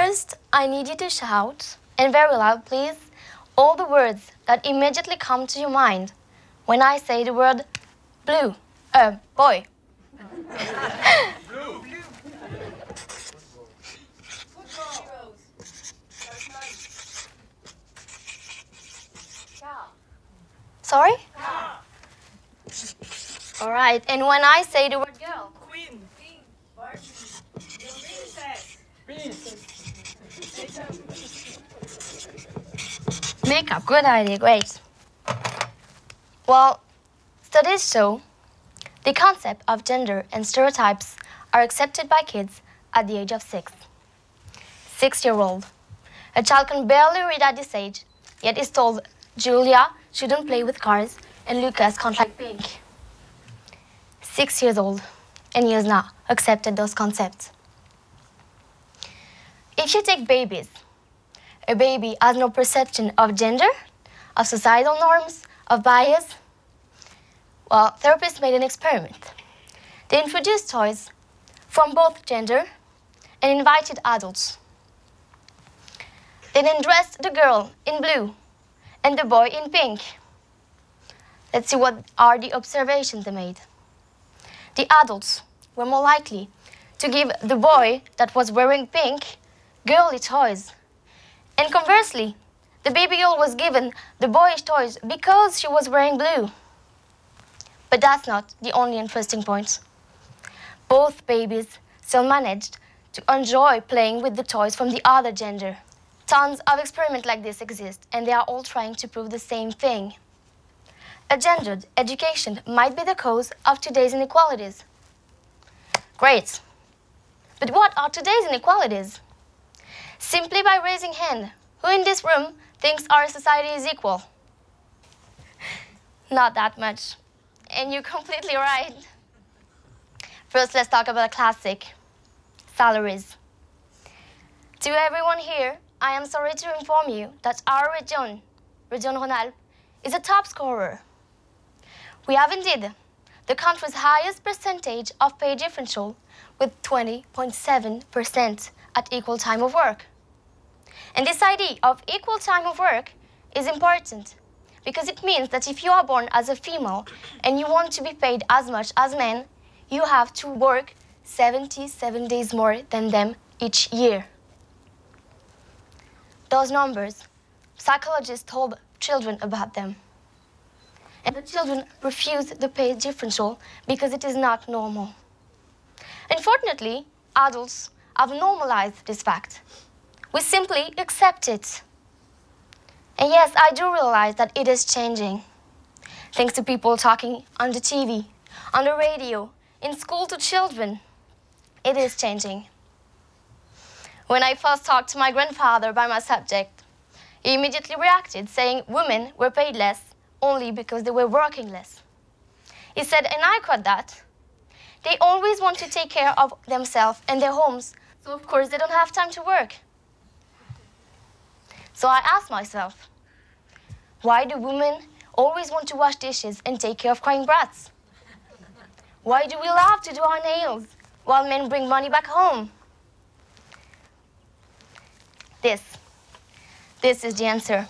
First, I need you to shout, and very loud please, all the words that immediately come to your mind when I say the word blue, boy. Blue. Sorry? All right, and when I say the word girl? Queen. Pink. Barbie. Princess. Makeup, good idea, great. Well, studies show the concept of gender and stereotypes are accepted by kids at the age of 6. 6-year-old. A child can barely read at this age, yet is told Julia shouldn't play with cars and Lucas can't like pink. 6 years old, and he has now accepted those concepts. If you take babies, a baby has no perception of gender, of societal norms, of bias. Well, therapists made an experiment. They introduced toys from both gender and invited adults. They then dressed the girl in blue and the boy in pink. Let's see what are the observations they made. The adults were more likely to give the boy that was wearing pink girly toys. And conversely, the baby girl was given the boyish toys because she was wearing blue. But that's not the only interesting point. Both babies still managed to enjoy playing with the toys from the other gender. Tons of experiments like this exist, and they are all trying to prove the same thing. A gendered education might be the cause of today's inequalities. Great. But what are today's inequalities? Simply by raising hand, who in this room thinks our society is equal? Not that much. And you're completely right. First, let's talk about a classic, salaries. To everyone here, I am sorry to inform you that our region Rhône-Alpes, is a top scorer. We have indeed the country's highest percentage of pay differential with 20.7% at equal time of work. And this idea of equal time of work is important because it means that if you are born as a female and you want to be paid as much as men, you have to work 77 days more than them each year. Those numbers, psychologists told children about them. And the children refuse the pay differential because it is not normal. Unfortunately, adults have normalized this fact. We simply accept it. And yes, I do realize that it is changing. Thanks to people talking on the TV, on the radio, in school to children, it is changing. When I first talked to my grandfather about my subject, he immediately reacted, saying women were paid less only because they were working less. He said, and I quote that, they always want to take care of themselves and their homes, so of course they don't have time to work. So I asked myself, why do women always want to wash dishes and take care of crying brats? Why do we love to do our nails while men bring money back home? This is the answer.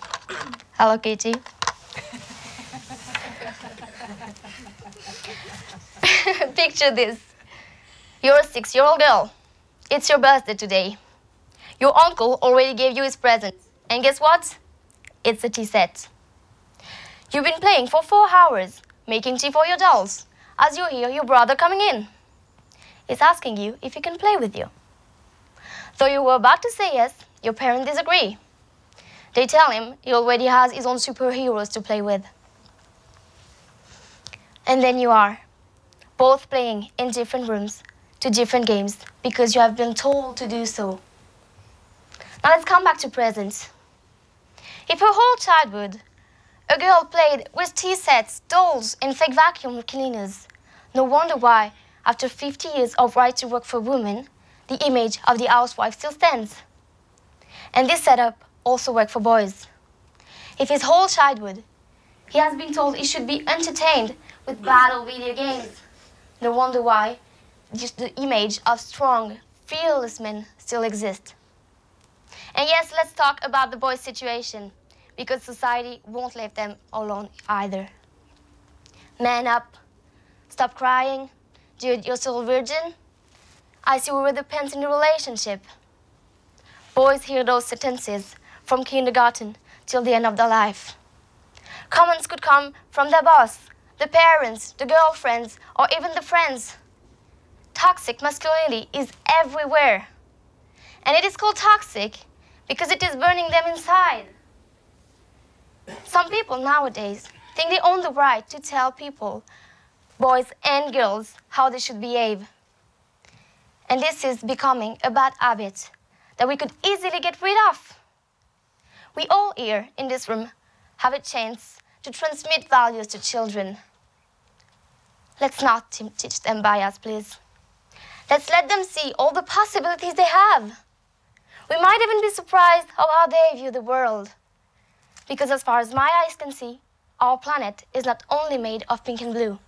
Hello, Katie. Picture this. You're a 6-year-old girl. It's your birthday today. Your uncle already gave you his present. And guess what? It's a tea set. You've been playing for 4 hours, making tea for your dolls, as you hear your brother coming in. He's asking you if he can play with you. Though you were about to say yes, your parents disagree. They tell him he already has his own superheroes to play with. And then you are, both playing in different rooms to different games because you have been told to do so. Now let's come back to present. If her whole childhood, a girl played with tea sets, dolls, and fake vacuum cleaners, no wonder why, after 50 years of right to work for women, the image of the housewife still stands. And this setup also worked for boys. If his whole childhood, he has been told he should be entertained with battle video games, no wonder why just the image of strong, fearless men still exists. And yes, let's talk about the boys' situation, because society won't leave them alone either. Man up. Stop crying. Dude, you're still a virgin. I see we were the pens in the relationship. Boys hear those sentences from kindergarten till the end of their life. Comments could come from their boss, the parents, the girlfriends, or even the friends. Toxic masculinity is everywhere. And it is called toxic because it is burning them inside. Some people nowadays think they own the right to tell people, boys and girls, how they should behave. And this is becoming a bad habit that we could easily get rid of. We all here in this room have a chance to transmit values to children. Let's not teach them bias, please. Let's let them see all the possibilities they have. We might even be surprised of how they view the world. Because as far as my eyes can see, our planet is not only made of pink and blue.